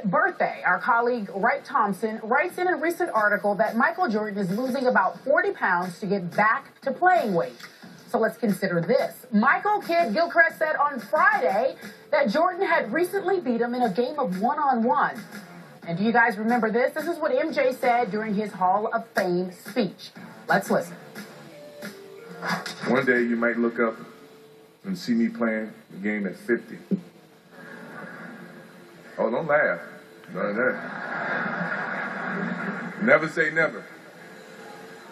birthday, our colleague Wright Thompson writes in a recent article that Michael Jordan is losing about 40 pounds to get back to playing weight. So let's consider this. Michael Kidd Gilchrist said on Friday that Jordan had recently beat him in a game of one-on-one. And do you guys remember this? This is what MJ said during his Hall of Fame speech. Let's listen. One day you might look up and see me playing the game at 50. Oh, don't laugh. None of that. Never say never.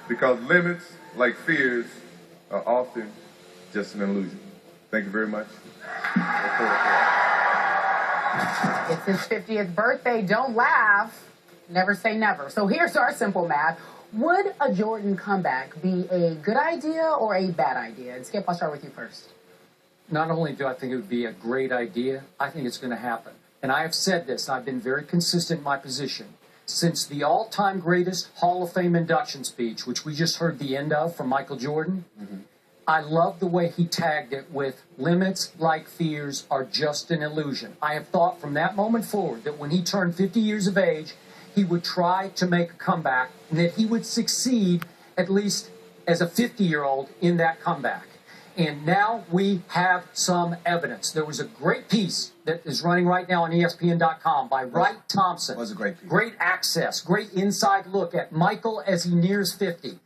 Because limits, like fears, are often just an illusion. Thank you very much. It's his 50th birthday. Don't laugh. Never say never. So here's our simple math. Would a Jordan comeback be a good idea or a bad idea? And Skip, I'll start with you first. Not only do I think it would be a great idea, I think it's going to happen. And I have said this, I've been very consistent in my position. Since the all-time greatest Hall of Fame induction speech, which we just heard the end of from Michael Jordan, I love the way he tagged it with limits like fears are just an illusion. I have thought from that moment forward that when he turned 50 years of age, he would try to make a comeback and that he would succeed, at least as a 50-year-old, in that comeback. And now we have some evidence. There was a great piece that is running right now on ESPN.com by Wright Thompson. It was a great piece. Great access, great inside look at Michael as he nears 50.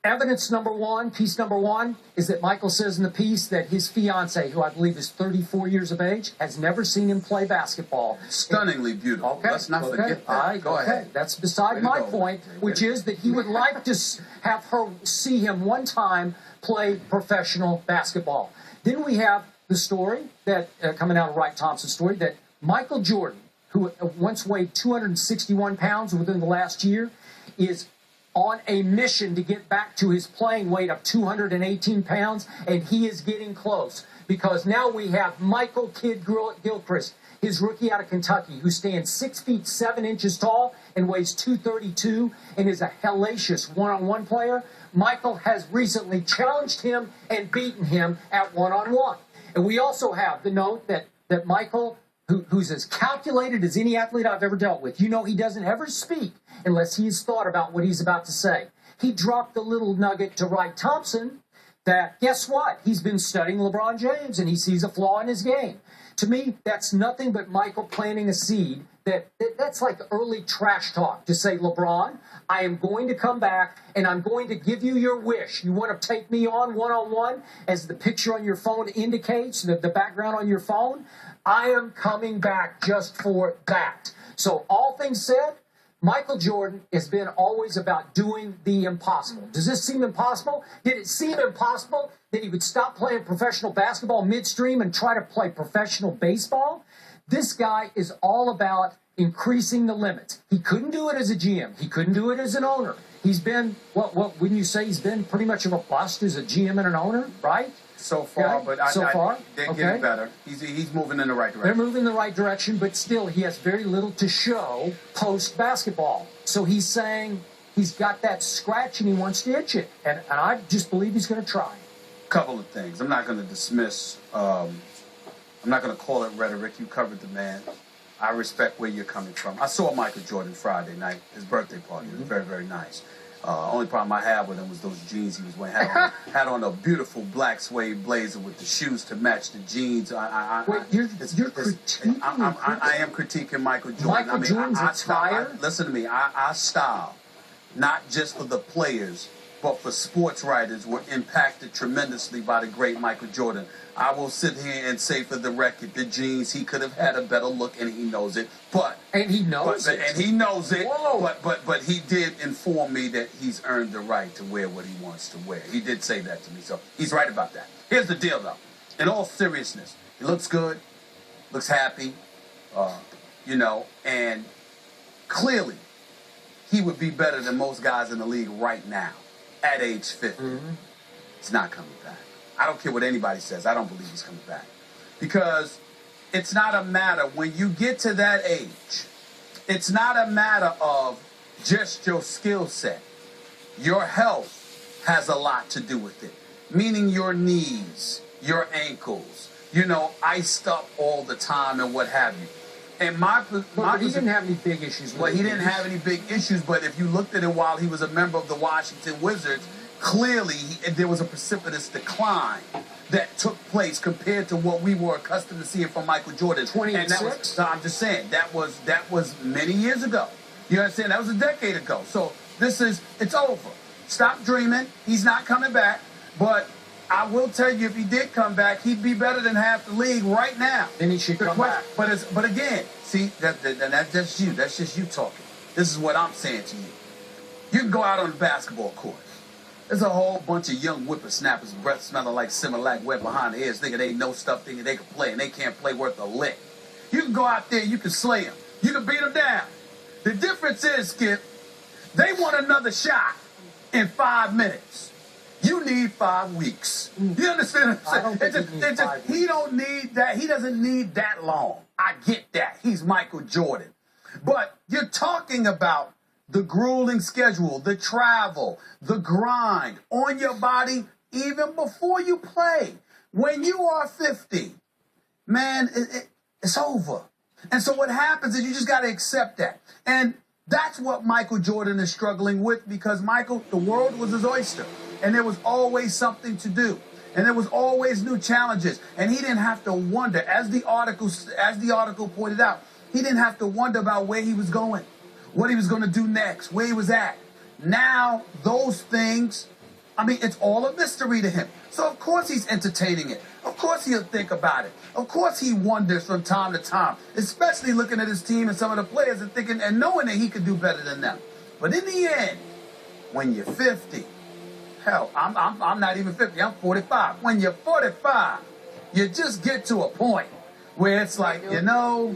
Evidence number one, piece number one, is that Michael says in the piece that his fiancée, who I believe is 34 years of age, has never seen him play basketball. Stunningly beautiful. Okay. Let's not forget that. All right, Go ahead. That's beside my point, which is that he would like to have her see him one time play professional basketball. Then we have the story that, coming out of Wright Thompson's story, that Michael Jordan, who once weighed 261 pounds within the last year, is on a mission to get back to his playing weight of 218 pounds, and he is getting close because now we have Michael Kidd Gilchrist, his rookie out of Kentucky, who stands 6 feet 7 inches tall and weighs 232 and is a hellacious one-on-one player. Michael has recently challenged him and beaten him at one-on-one. And we also have the note that Michael, who's as calculated as any athlete I've ever dealt with, you know he doesn't ever speak unless he's thought about what he's about to say. He dropped the little nugget to Wright Thompson that, guess what? He's been studying LeBron James and he sees a flaw in his game. To me, that's nothing but Michael planting a seed that's like early trash talk to say, LeBron, I am going to come back and I'm going to give you your wish. You want to take me on one-on-one, as the picture on your phone indicates, the background on your phone? I am coming back just for that. So all things said, Michael Jordan has been always about doing the impossible. Does this seem impossible? Did it seem impossible that he would stop playing professional basketball midstream and try to play professional baseball? This guy is all about increasing the limits. He couldn't do it as a GM. He couldn't do it as an owner. He's been, what wouldn't you say, he's been pretty much of a bust as a GM and an owner, right? So far, Okay. but they're getting better. He's moving in the right direction. They're moving in the right direction, but still he has very little to show post-basketball. So he's saying he's got that scratch and he wants to itch it. And I just believe he's going to try. Couple of things. I'm not going to dismiss, I'm not going to call it rhetoric. You covered the man. I respect where you're coming from. I saw Michael Jordan Friday night, his birthday party. It was very, very nice. Only problem I had with him was those jeans he was wearing. Had on a beautiful black suede blazer with the shoes to match the jeans. You're critiquing. I am critiquing Michael Jordan. Michael Jordan's attire? Listen to me. Our style, not just for the players, but for sports writers, were impacted tremendously by the great Michael Jordan. I will sit here and say for the record, the jeans, he could have had a better look, and he knows it. And he knows it. And he knows it. Whoa. But he did inform me that he's earned the right to wear what he wants to wear. He did say that to me, so he's right about that. Here's the deal, though. In all seriousness, he looks good, looks happy, and clearly he would be better than most guys in the league right now at age 50. It's not coming back. I don't care what anybody says. I don't believe he's coming back. Because it's not a matter, when you get to that age, it's not a matter of just your skill set. Your health has a lot to do with it. Meaning your knees, your ankles, iced up all the time and what have you. And my But he didn't have any big issues. Well, he didn't have any big issues, but if you looked at it while he was a member of the Washington Wizards, clearly there was a precipitous decline that took place compared to what we were accustomed to seeing from Michael Jordan. 26? So I'm just saying, that was many years ago. You understand? That was a decade ago. So it's over. Stop dreaming. He's not coming back. But I will tell you, if he did come back, he'd be better than half the league right now. Then he should come back. But again, see, that's just you. That's just you talking. This is what I'm saying to you. You can go out on the basketball court. There's a whole bunch of young whippersnappers, breath smelling like Similac, wet behind the ears, thinking they know stuff, thinking they can play, and they can't play worth a lick. You can go out there, you can slay them. You can beat them down. The difference is, Skip, they want another shot in 5 minutes. You need 5 weeks. You understand what I'm saying? He don't need that. He doesn't need that long. I get that. He's Michael Jordan. But you're talking about the grueling schedule, the travel, the grind on your body even before you play. When you are 50, man, it's over. And so what happens is you just got to accept that. And that's what Michael Jordan is struggling with, because Michael, the world was his oyster. And there was always something to do. And there was always new challenges. And he didn't have to wonder, as the article pointed out, he didn't have to wonder about where he was going, what he was going to do next, where he was at. Now, those things, I mean, it's all a mystery to him. So, of course, he's entertaining it. Of course, he'll think about it. Of course, he wonders from time to time, especially looking at his team and some of the players and thinking and knowing that he could do better than them. But in the end, when you're 50, hell, I'm not even 50, I'm 45. When you're 45, you just get to a point where it's like, you know,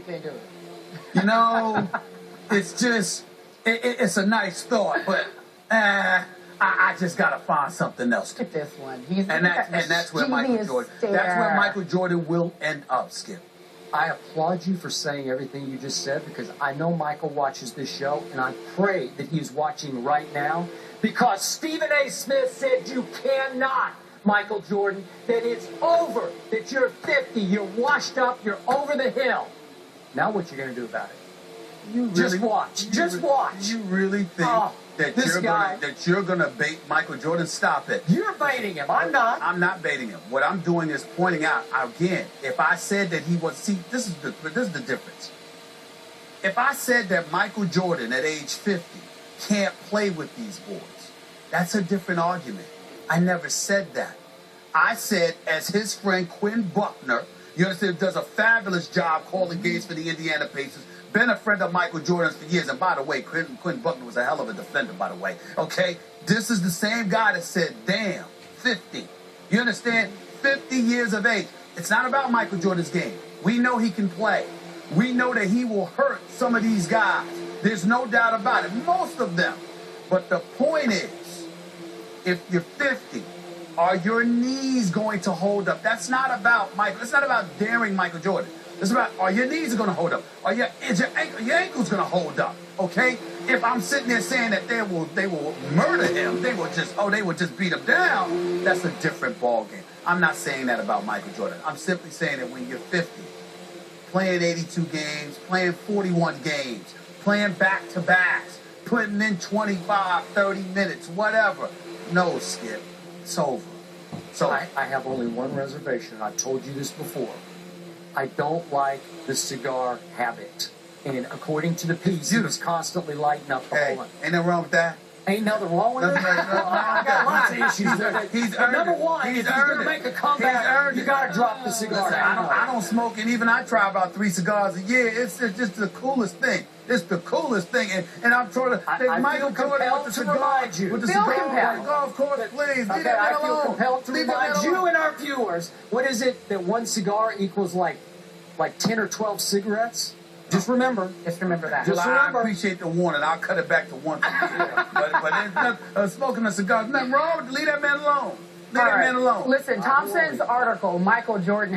it's just, it's a nice thought, but I just got to find something else to Look do. at this one. And that's where Michael Jordan will end up, Skip. I applaud you for saying everything you just said, because I know Michael watches this show, and I pray that he's watching right now, because Stephen A. Smith said you cannot, Michael Jordan, that it's over, that you're 50, you're washed up, you're over the hill. Now what you going to do about it? Just watch. Just watch. You really think that you're gonna bait Michael Jordan? Stop it. You're baiting him. I'm not. I'm not baiting him. What I'm doing is pointing out again. If I said that he was, see, this is the difference. If I said that Michael Jordan at age 50 can't play with these boys, that's a different argument. I never said that. I said, as his friend Quinn Buckner, you understand, does a fabulous job calling games for the Indiana Pacers. Been a friend of Michael Jordan's for years. And by the way, Quinn Buckner was a hell of a defender, by the way. Okay? This is the same guy that said, damn, 50. You understand? 50 years of age. It's not about Michael Jordan's game. We know he can play. We know that he will hurt some of these guys. There's no doubt about it. Most of them. But the point is, if you're 50, are your knees going to hold up? That's not about Michael. It's not about daring Michael Jordan. It's about, are your knees going to hold up? Is your ankle's going to hold up? Okay? If I'm sitting there saying that they will murder him, they will just beat him down, that's a different ballgame. I'm not saying that about Michael Jordan. I'm simply saying that when you're 50, playing 82 games, playing 41 games, playing back-to-backs, putting in 25, 30 minutes, whatever. No, Skip. It's over. So I have only one reservation. I've told you this before. I don't like the cigar habit. And according to the piece, he was constantly lighting up the whole one. Ain't nothing wrong with that. Ain't nothing wrong with it. I got lots of issues there. Number one, if you're going to make a comeback, you got to drop the cigar. I don't smoke, and even I try about 3 cigars a year. It's just the coolest thing. It's the coolest thing. And I'm trying to take Michael Jordan with the cigar. With the cigar. Golf course, please. I feel compelled to remind you and our viewers, what is it that one cigar equals like 10 or 12 cigarettes? Just remember. Just remember that. Well, I appreciate the warning. I'll cut it back to 1 for but there's smoking a cigar. Nothing wrong with it. Leave that man alone. Leave that man alone. Listen, Thompson's article, Michael Jordan